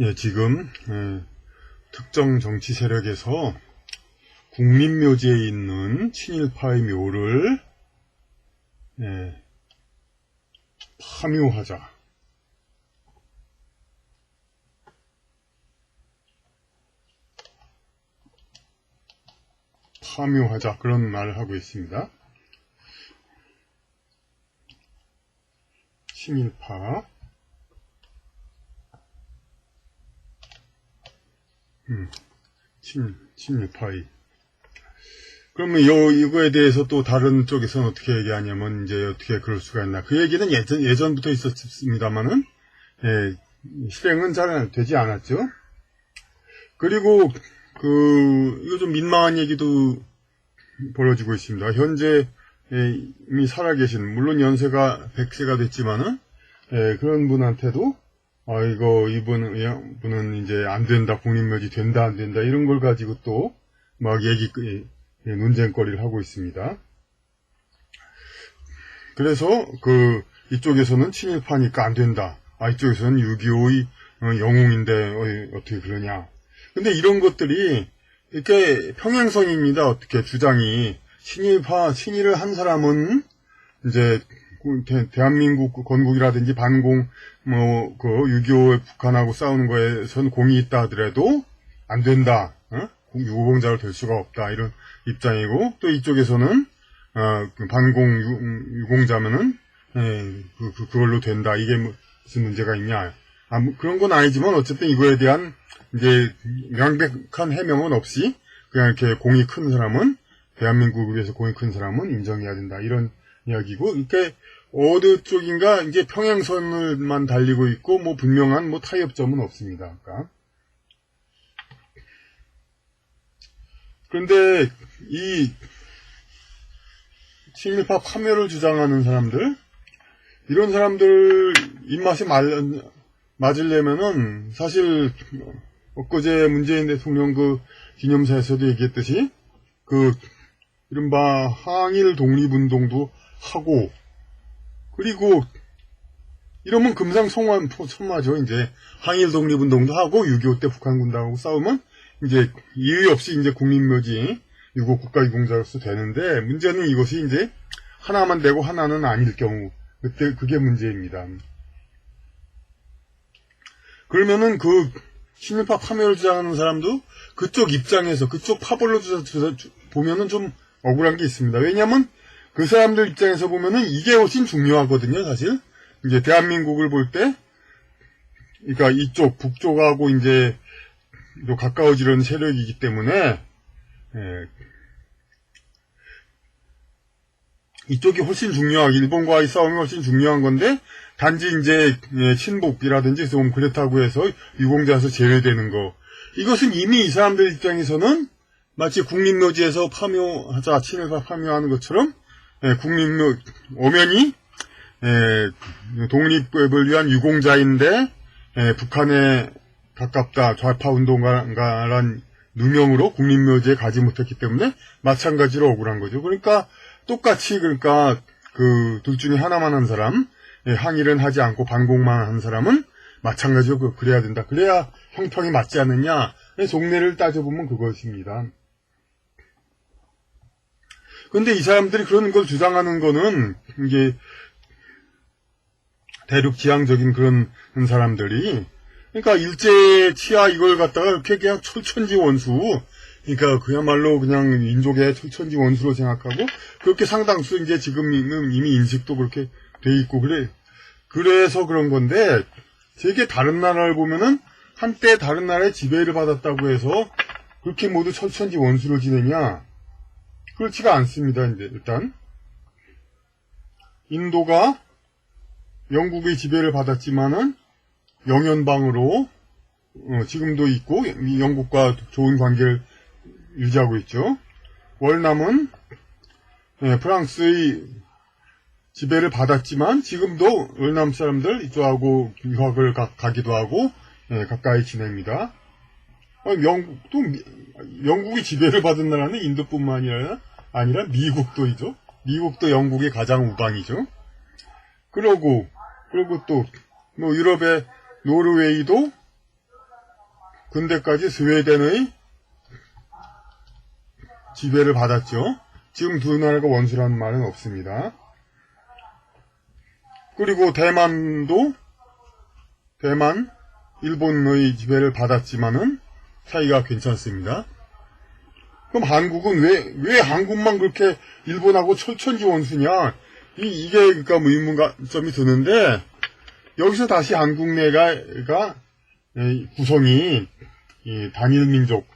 예, 지금 특정 정치 세력에서 국민묘지에 있는 친일파의 묘를 파묘하자, 그런 말을 하고 있습니다. 친일파, 친일파의. 그러면 이거에 대해서 또 다른 쪽에서는 어떻게 얘기하냐면, 이제 어떻게 그럴 수가 있나. 그 얘기는 예전부터 있었습니다만은, 실행은 잘 되지 않았죠. 그리고, 이거 좀 민망한 얘기도 벌어지고 있습니다. 현재, 이미 살아계신, 물론 연세가 100세가 됐지만은, 그런 분한테도, 이분은 이제 안 된다, 국민묘지 된다, 안 된다, 이런 걸 가지고 또, 막 논쟁거리를 하고 있습니다. 그래서, 이쪽에서는 친일파니까 안 된다. 이쪽에서는 6.25의 영웅인데, 어떻게 그러냐. 근데 이런 것들이, 이렇게 평행선입니다. 어떻게 주장이. 친일을 한 사람은, 이제, 대한민국 건국이라든지 반공, 6.25에 북한하고 싸우는 거에선 공이 있다 하더라도, 안 된다. 유공자로 될 수가 없다. 이런 입장이고, 또 이쪽에서는, 반공 유공자면은, 그걸로 된다. 이게 무슨 문제가 있냐. 그런 건 아니지만, 어쨌든 이거에 대한, 이제, 명백한 해명은 없이, 그냥 이렇게 공이 큰 사람은, 대한민국을 위해서 공이 큰 사람은 인정해야 된다. 이런 이야기고, 이렇게, 어느 쪽인가, 이제 평행선을만 달리고 있고, 분명한, 타협점은 없습니다. 그러니까. 그런데, 이, 친일파 파멸을 주장하는 사람들, 이런 사람들 입맛에 맞으려면은, 사실, 엊그제 문재인 대통령 기념사에서도 얘기했듯이, 이른바 항일 독립운동도 하고, 그리고, 이러면 금상첨화죠. 이제, 항일 독립운동도 하고, 6.25 때 북한군하고 싸우면, 이제, 이의 없이 이제 국민묘지, 6.25 국가유공자로서 되는데, 문제는 이것이 이제, 하나만 되고 하나는 아닐 경우, 그게 문제입니다. 그러면은 친일파 파멸을 주장하는 사람도 그쪽 입장에서, 그쪽 파벌로 보면은 좀 억울한 게 있습니다. 왜냐면, 그 사람들 입장에서 보면은 이게 훨씬 중요하거든요, 사실. 이제 대한민국을 볼 때, 그러니까 북쪽하고 이제, 또 가까워지는 세력이기 때문에, 이쪽이 훨씬 일본과의 싸움이 훨씬 중요한 건데, 단지 이제, 친북이라든지 좀 그렇다고 해서 유공자에서 제외되는 거. 이것은 이미 이 사람들 입장에서는 마치 국민묘지에서 친일파 파묘하는 것처럼, 엄연히, 독립을 위한 유공자인데, 북한에 가깝다, 좌파 운동가란 누명으로 국민묘지에 가지 못했기 때문에 마찬가지로 억울한 거죠. 그러니까, 똑같이, 둘 중에 하나만 한 사람, 항일은 하지 않고 반공만 한 사람은 마찬가지로 그래야 된다. 그래야 형평이 맞지 않느냐. 속내를 따져보면 그것입니다. 근데 이 사람들이 그런 걸 주장하는 거는, 이게, 대륙지향적인 그런 사람들이, 그러니까 일제 치하 이걸 갖다가 이렇게 그냥 철천지 원수, 그러니까 그야말로 그냥 민족의 철천지 원수로 생각하고, 그렇게 상당수 이제 지금 이미 인식도 그렇게 돼 있고, 그래서 그런 건데, 세계 다른 나라를 보면은, 한때 다른 나라의 지배를 받았다고 해서, 그렇게 모두 철천지 원수로 지내냐? 그렇지가 않습니다, 이제, 일단. 인도가 영국의 지배를 받았지만은, 영연방으로, 지금도 있고, 영국과 좋은 관계를 유지하고 있죠. 월남은, 프랑스의 지배를 받았지만, 지금도 월남 사람들 이쪽하고 유학을 가기도 하고, 가까이 지냅니다. 영국이 지배를 받은 나라는 인도뿐만 아니라 미국도이죠. 미국도 영국의 가장 우방이죠. 그리고 또, 유럽의 노르웨이도 근대까지 스웨덴의 지배를 받았죠. 지금 두 나라가 원수라는 말은 없습니다. 그리고 대만, 일본의 지배를 받았지만은 사이가 괜찮습니다. 그럼 한국은 왜 한국만 그렇게 일본하고 철천지 원수냐? 이게 그러니까 뭐 의문점이 드는데, 여기서 다시 한국 내가 구성이 단일 민족,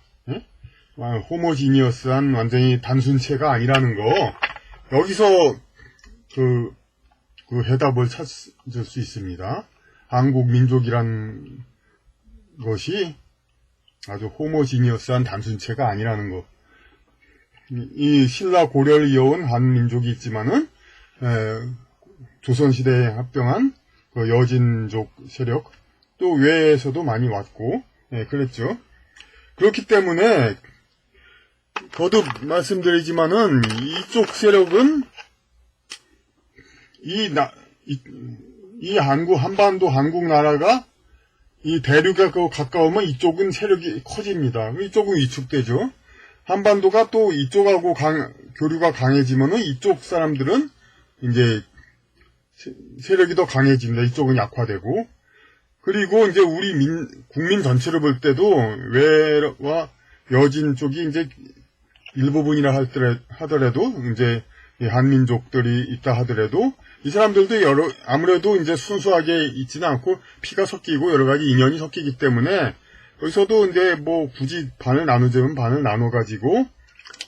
호모지니어스한 완전히 단순체가 아니라는 거, 여기서 그 해답을 찾을 수 있습니다. 한국 민족이란 것이 아주 호모지니어스한 단순체가 아니라는 거. 이 신라 고려를 이어온 한민족이 있지만은 조선시대에 합병한 그 여진족 세력 또 외에서도 많이 왔고 그랬죠. 그렇기 때문에 거듭 말씀드리지만은 이쪽 세력은 이 한반도 한국 나라가 이 대륙에 가까우면 이쪽은 세력이 커집니다. 이쪽은 위축되죠. 한반도가 또 이쪽하고 교류가 강해지면은 이쪽 사람들은 이제 세력이 더 강해집니다. 이쪽은 약화되고. 그리고 이제 우리 국민 전체를 볼 때도 외와 여진 쪽이 이제 일부분이라 하더라도 이제 한민족들이 있다 하더라도 이 사람들도 아무래도 이제 순수하게 있지는 않고 피가 섞이고 여러 가지 인연이 섞이기 때문에 여기서도 이제 뭐 굳이 반을 나누자면 반을 나눠가지고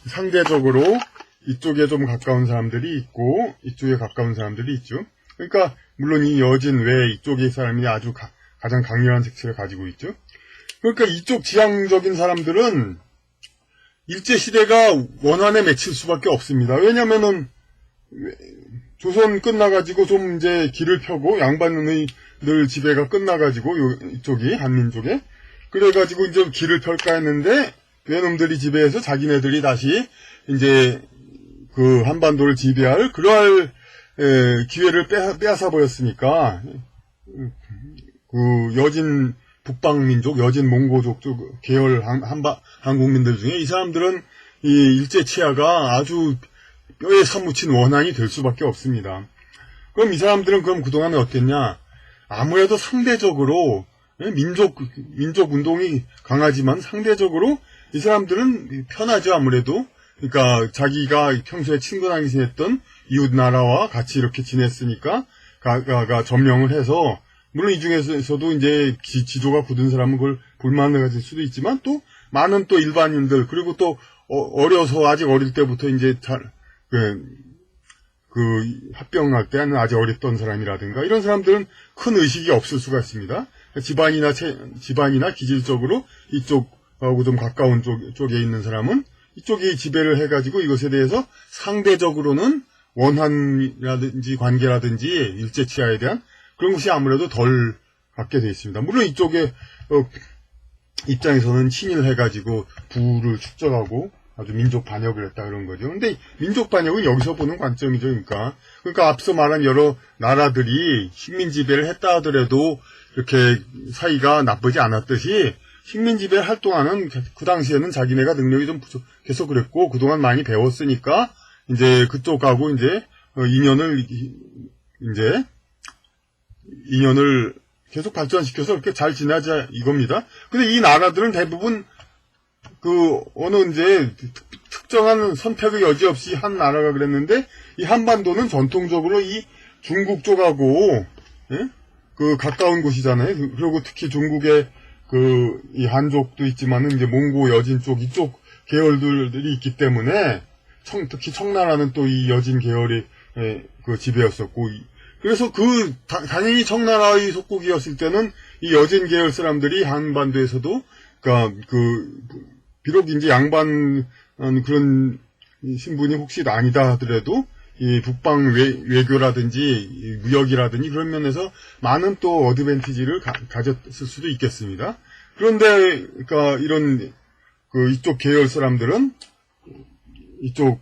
상대적으로 이쪽에 좀 가까운 사람들이 있고 이쪽에 가까운 사람들이 있죠. 그러니까 물론 이 여진 외 이쪽의 사람이 아주 가장 강렬한 색채를 가지고 있죠. 그러니까 이쪽 지향적인 사람들은 일제시대가 원한에 맺힐 수밖에 없습니다. 왜냐면은 조선 끝나가지고 좀 이제 길을 펴고 양반의 늘 지배가 끝나가지고 이쪽이 한민족에 그래가지고 이제 길을 펼까 했는데 외놈들이 지배해서 자기네들이 다시 이제 그 한반도를 지배할 그러할 기회를 빼앗아 버렸으니까 그 여진 북방민족, 여진 몽고족 쪽 계열 한국민들 중에 이 사람들은 이 일제 치하가 아주 뼈에 사무친 원한이 될 수밖에 없습니다. 그럼 이 사람들은 그럼 그동안에 어땠냐? 아무래도 상대적으로 민족 운동이 강하지만 상대적으로 이 사람들은 편하죠, 아무래도. 그러니까 자기가 평소에 친근하게 지냈던 이웃 나라와 같이 이렇게 지냈으니까 점령을 해서 물론 이 중에서도 이제 지조가 굳은 사람은 그걸 불만을 가질 수도 있지만 또 많은 또 일반인들 그리고 또 어려서 아직 어릴 때부터 이제 합병할 때는 아직 어렸던 사람이라든가 이런 사람들은 큰 의식이 없을 수가 있습니다. 집안이나 기질적으로 이쪽하고 좀 가까운 쪽에 있는 사람은 이쪽이 지배를 해가지고 이것에 대해서 상대적으로는 원한이라든지 관계라든지 일제치하에 대한 그런 것이 아무래도 덜 갖게 되어 있습니다. 물론 이쪽에 입장에서는 친일해가지고 부를 축적하고 아주 민족 반역을 했다 그런 거죠. 근데 민족 반역은 여기서 보는 관점이죠. 그러니까 앞서 말한 여러 나라들이 식민 지배를 했다 하더라도 이렇게 사이가 나쁘지 않았듯이 식민 지배를 할 동안은 그 당시에는 자기네가 능력이 좀 부족해서 그랬고 그동안 많이 배웠으니까 이제 그쪽하고 이제 인연을 계속 발전시켜서 이렇게 잘 지내자 이겁니다. 근데 이 나라들은 대부분 어느 이제 특정한 선택의 여지 없이 한 나라가 그랬는데 이 한반도는 전통적으로 이 중국 쪽하고 가까운 곳이잖아요. 그리고 특히 중국의 이 한족도 있지만은 이제 몽고 여진 쪽 이쪽 계열들이 있기 때문에 특히 청나라는 또 이 여진 계열의 지배였었고 그래서 당연히 청나라의 속국이었을 때는 이 여진 계열 사람들이 한반도에서도 비록 이제 양반 그런 신분이 혹시 아니다 하더라도 이 북방 외교라든지 무역이라든지 그런 면에서 많은 또 어드밴티지를 가졌을 수도 있겠습니다. 그런데 이런 이쪽 계열 사람들은 이쪽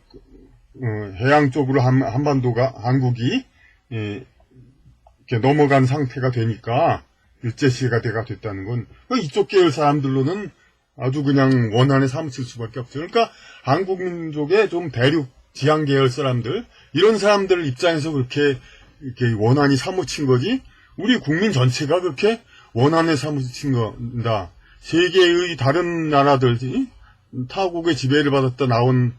해양 쪽으로 한반도가 한국이 이렇게 넘어간 상태가 되니까 일제시대가 됐다는 건 이쪽 계열 사람들로는 아주 그냥 원한에 사무칠 수밖에 없죠. 그러니까 한국 민족의 좀 대륙 지향 계열 사람들, 이런 사람들 입장에서 그렇게 이렇게 원한이 사무친 거지, 우리 국민 전체가 그렇게 원한에 사무친 거다. 세계의 다른 나라들, 타국의 지배를 받았다 나온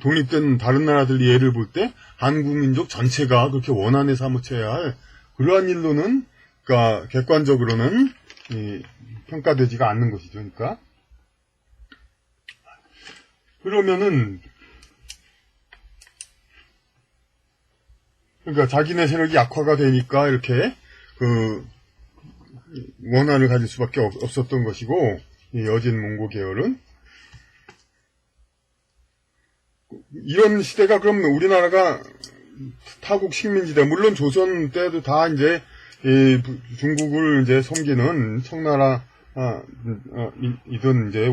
독립된 다른 나라들 예를 볼 때 한국 민족 전체가 그렇게 원한에 사무쳐야 할 그러한 일로는, 그러니까 객관적으로는 평가되지가 않는 것이죠. 그러니까 자기네 세력이 약화가 되니까 이렇게 그 원한을 가질 수밖에 없었던 것이고, 이 여진 몽고 계열은 이런 시대가, 그럼 우리나라가 타국 식민지대, 물론 조선 때도 다 이제 중국을 이제 섬기는 청나라 이든 이제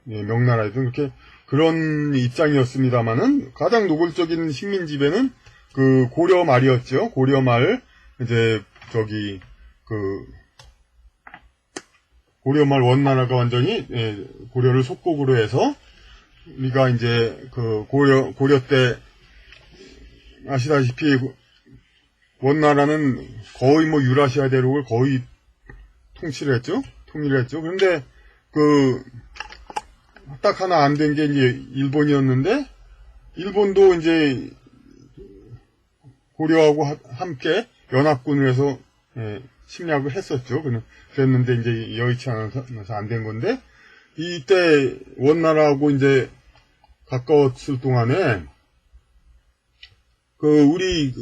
명나라이든 그렇게 그런 입장이었습니다만은, 가장 노골적인 식민지배는 그 고려 말이었죠. 고려 말, 이제 고려 말 원나라가 완전히 고려를 속국으로 해서, 우리가 이제 그 고려 때 아시다시피 원나라는 거의 뭐 유라시아 대륙을 거의 통일을 했죠. 그런데 딱 하나 안 된 게 이제 일본이었는데, 일본도 이제 고려하고 함께 연합군을 해서 침략을 했었죠. 그랬는데 이제 여의치 않아서 안 된 건데, 이때 원나라하고 이제 가까웠을 동안에 우리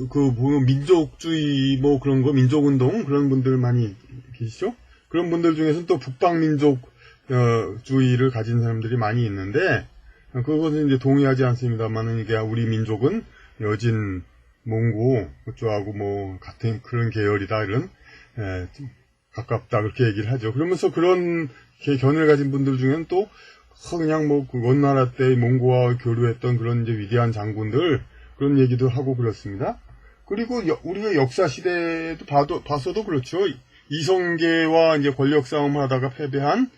민족주의 뭐 그런 거, 민족운동 그런 분들 많이 계시죠? 그런 분들 중에서는 또 북방민족주의를 가진 사람들이 많이 있는데, 그것은 이제 동의하지 않습니다만은, 이게 우리 민족은 여진 몽고 그쪽하고 뭐 같은 그런 계열이다, 이런 가깝다, 그렇게 얘기를 하죠. 그러면서 그런 견해를 가진 분들 중에는 또 그냥 뭐 원나라 때 몽고와 교류했던 그런 이제 위대한 장군들, 그런 얘기도 하고 그렇습니다. 그리고 우리가 역사 시대도 봐서도 그렇죠. 이성계와 이제 권력 싸움을 하다가 패배한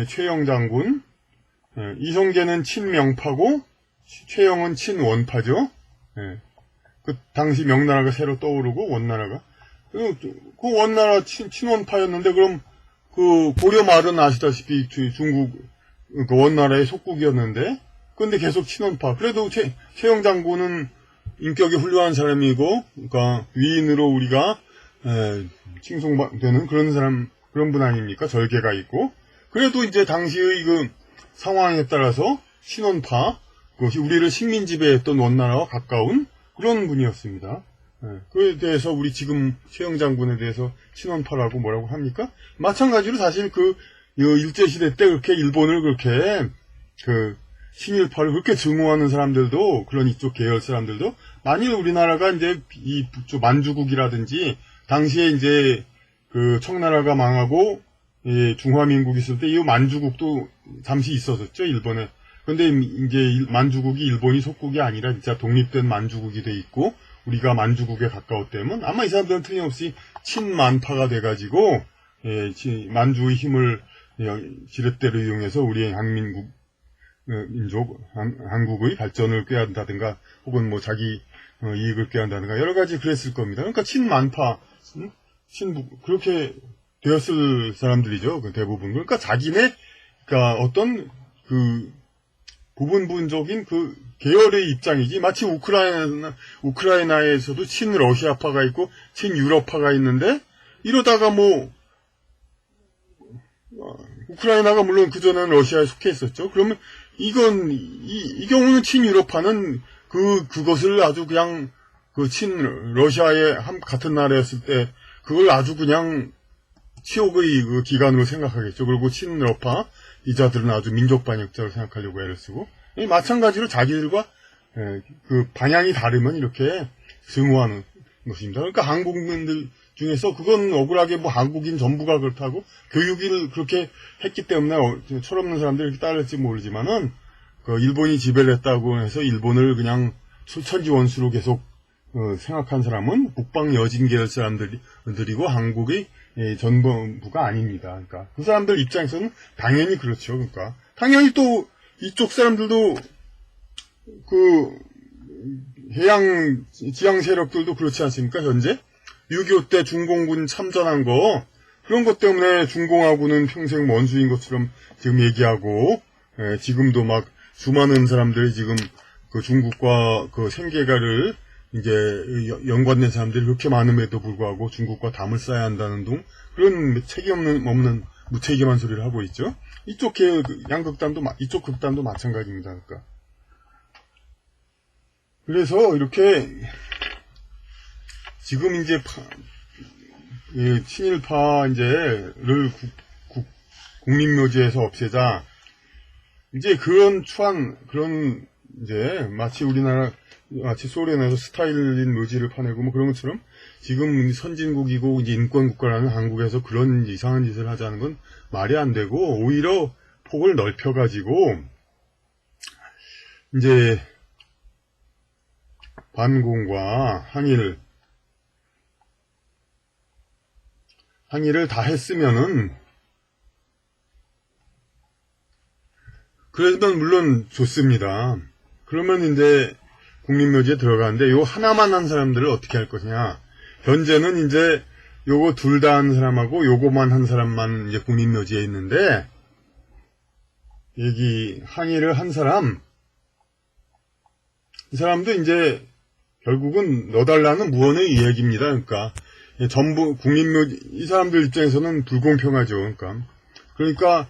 최영 장군, 이성계는 친명파고 최영은 친원파죠. 그 당시 명나라가 새로 떠오르고 원나라가 그 원나라 친원파였는데, 그럼 그 고려 말은 아시다시피 중국 그 원나라의 속국이었는데, 근데 계속 친원파. 그래도 최영 장군은 인격이 훌륭한 사람이고, 그러니까 위인으로 우리가 칭송되는 그런 분 아닙니까? 절개가 있고. 그래도 이제 당시의 그 상황에 따라서 친원파, 그것이 우리를 식민 지배했던 원나라와 가까운 그런 분이었습니다. 그에 대해서 우리 지금 최영 장군에 대해서 친원파라고 뭐라고 합니까? 마찬가지로 사실 일제시대 때 그렇게 일본을 그렇게 친일파를 그렇게 증오하는 사람들도, 그런 이쪽 계열 사람들도, 만일 우리나라가 이제 만주국이라든지 당시에 이제 청나라가 망하고 중화민국이 있을 때 이 만주국도 잠시 있었었죠, 일본에. 근데 이제 만주국이 일본이 속국이 아니라 진짜 독립된 만주국이 돼 있고, 우리가 만주국에 가까웠다면 아마 이 사람들은 틀림없이 친만파가 돼가지고 만주의 힘을 지렛대로 이용해서 우리의 한국의 발전을 꾀한다든가, 혹은 뭐 자기 이익을 꾀한다든가, 여러 가지 그랬을 겁니다. 그러니까 친만파, 그렇게 되었을 사람들이죠, 대부분. 그러니까 그러니까 어떤 부분적인 계열의 입장이지, 마치 우크라이나에서도 친러시아파가 있고 친유럽파가 있는데, 이러다가 우크라이나가 물론 그전에는 러시아에 속해 있었죠. 그러면 이 경우는 친유럽파는 그것을 아주 그냥 친러시아의 같은 나라였을 때 그걸 아주 그냥 치욕의 기간으로 생각하겠죠. 그리고 친러파 이자들은 아주 민족 반역자로 생각하려고 애를 쓰고, 마찬가지로 자기들과 방향이 다르면 이렇게 증오하는 것입니다. 그러니까 한국민들 중에서, 그건 억울하게 한국인 전부가 그렇다고 교육을 그렇게 했기 때문에 철없는 사람들이 이렇게 따를지 모르지만은, 일본이 지배를 했다고 해서 일본을 그냥 천지 원수로 계속 생각한 사람은 북방 여진 계열 사람들이고, 한국의 전부가 아닙니다. 그러니까 그 사람들 입장에서는 당연히 그렇죠. 그러니까 당연히 또 이쪽 사람들도 그 해양 지향 세력들도 그렇지 않습니까? 현재 6.25 때 중공군 참전한 거 그런 것 때문에 중공하고는 평생 원수인 것처럼 지금 얘기하고 지금도 막 수많은 사람들이 지금 그 중국과 그 생계가를 이제 연관된 사람들이 그렇게 많음에도 불구하고 중국과 담을 쌓아야 한다는 등 그런 책임 없는 무책임한 소리를 하고 있죠. 이쪽 양극단도 이쪽 극단도 마찬가지입니다. 그러니까 그래서 이렇게 지금 이제 친일파 이제를 국민묘지에서 없애자 이제 그런 이제 마치 소련에서 스타일린 묘지를 파내고 뭐 그런 것처럼 지금 선진국이고 이제 인권국가라는 한국에서 그런 이상한 짓을 하자는 건 말이 안 되고 오히려 폭을 넓혀가지고 이제 반공과 항일을 다 했으면은 그러면 물론 좋습니다. 그러면 이제 국민묘지에 들어가는데 요 하나만 한 사람들을 어떻게 할 것이냐. 현재는 이제 요거 둘 다 한 사람하고 요거만 한 사람만 이제 국민묘지에 있는데 여기 항일을 한 사람 이 사람도 이제 결국은 넣어달라는 무언의 이야기입니다. 그러니까 전부 국민묘지 이 사람들 입장에서는 불공평하죠. 그러니까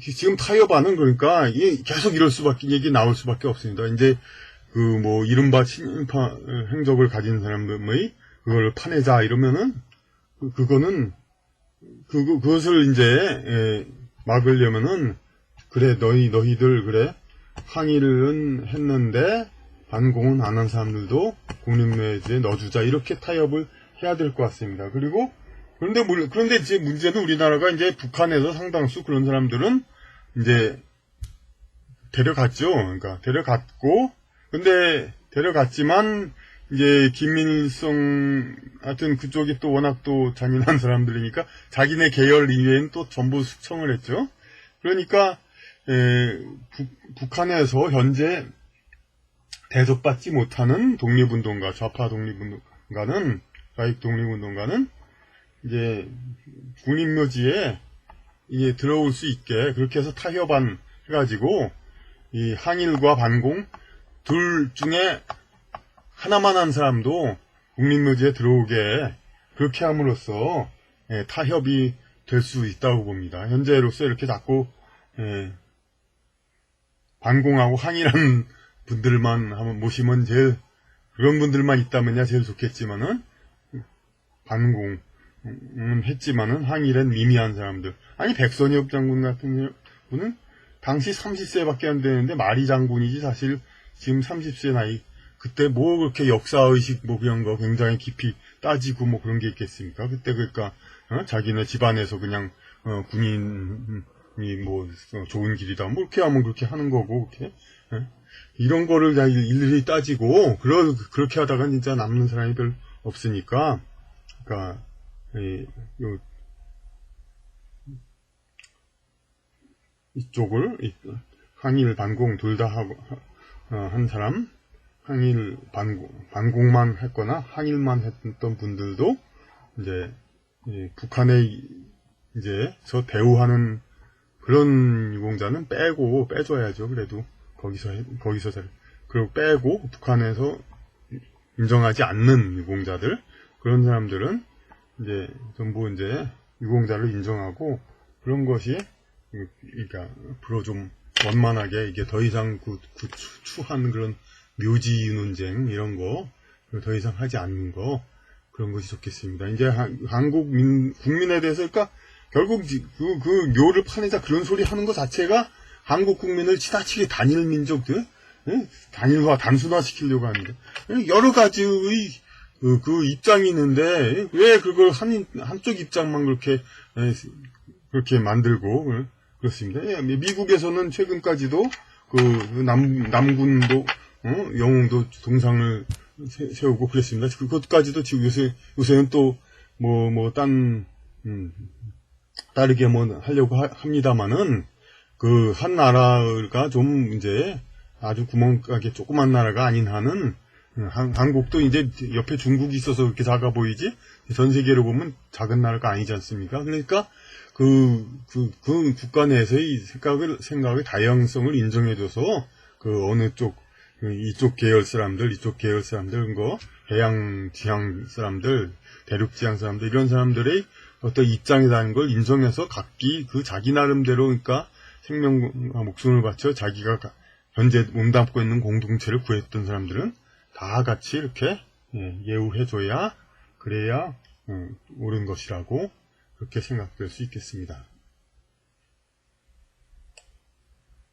지금 타협안은 그러니까 계속 이럴 수밖에 얘기 나올 수밖에 없습니다. 이제 이른바 친일파 행적을 가진 사람들의 그걸 파내자 이러면은 그거는 그것을 이제 막으려면은 그래 너희들 그래 항일은 했는데 반공은 안 한 사람들도 국민묘지에 넣어주자 이렇게 타협을 해야 될 것 같습니다. 그런데 이제 문제는 우리나라가 이제 북한에서 상당수 그런 사람들은 이제 데려갔죠. 그러니까 데려갔고 근데 데려갔지만 이제 김일성 하여튼 그쪽이 또 워낙 또 잔인한 사람들이니까 자기네 계열 이외엔 또 전부 숙청을 했죠. 그러니까 북한에서 현재 대접받지 못하는 독립운동가, 좌파 독립운동가는 좌익 독립운동가는 이제 국립묘지에 이게 들어올 수 있게 그렇게 해서 타협안 해가지고 이 항일과 반공 둘 중에 하나만 한 사람도 국립묘지에 들어오게 그렇게 함으로써 타협이 될 수 있다고 봅니다. 현재로서 이렇게 자꾸 반공하고 항일한 분들만 한번 모시면 그런 분들만 있다면야 제일 좋겠지만은 반공 했지만은 항일엔 미미한 사람들 아니 백선엽 장군 같은 분은 당시 30세밖에 안 되는데 마리 장군이지 사실 지금 30세 나이 그때 뭐 그렇게 역사의식 뭐 그런 거 굉장히 깊이 따지고 뭐 그런 게 있겠습니까? 그때 그러니까 자기네 집안에서 그냥 군인이 뭐 좋은 길이다 뭐 이렇게 하면 그렇게 하는 거고 그렇게 이런 거를 일일이 따지고 그렇게 하다가 진짜 남는 사람이 별 없으니까 그러니까 이쪽을 항일 반공 둘 다 하고 한 사람 항일 반공만 했거나 항일만 했던 분들도 이제 북한에 이제 저 대우하는 그런 유공자는 빼줘야죠. 그래도 거기서 그리고 빼고 북한에서 인정하지 않는 유공자들 그런 사람들은 이제 전부 이제 유공자를 인정하고 그런 것이 그러니까 앞으로 좀 원만하게 이게 더 이상 추한 그런 묘지 논쟁 이런 거 더 이상 하지 않는 거 그런 것이 좋겠습니다. 이제 한국 국민에 대해서 그러니까 결국 그 묘를 파내자 그런 소리 하는 것 자체가 한국 국민을 지나치게 단일 민족들 단일화 단순화 시키려고 하는데 여러 가지의 그 입장이 있는데 왜 그걸 한쪽 입장만 그렇게 만들고 그렇습니다. 미국에서는 최근까지도 그 남군도 영웅도 동상을 세우고 그랬습니다. 그것까지도 지금 요새는 또 다르게 하려고 합니다만은, 한 나라가 좀 이제 아주 구멍가게 조그만 나라가 아닌 한은, 한국도 이제 옆에 중국이 있어서 그렇게 작아 보이지, 전 세계로 보면 작은 나라가 아니지 않습니까? 그러니까, 그 국가 내에서의 생각의 다양성을 인정해줘서, 어느 쪽, 이쪽 계열 사람들, 이쪽 계열 사람들, 해양 지향 사람들, 대륙 지향 사람들, 이런 사람들의 어떤 입장이라는 걸 인정해서 각기 자기 나름대로, 그러니까 생명과 목숨을 바쳐 자기가 현재 몸담고 있는 공동체를 구했던 사람들은 다 같이 이렇게 예우해줘야, 그래야 옳은 것이라고 그렇게 생각될 수 있겠습니다.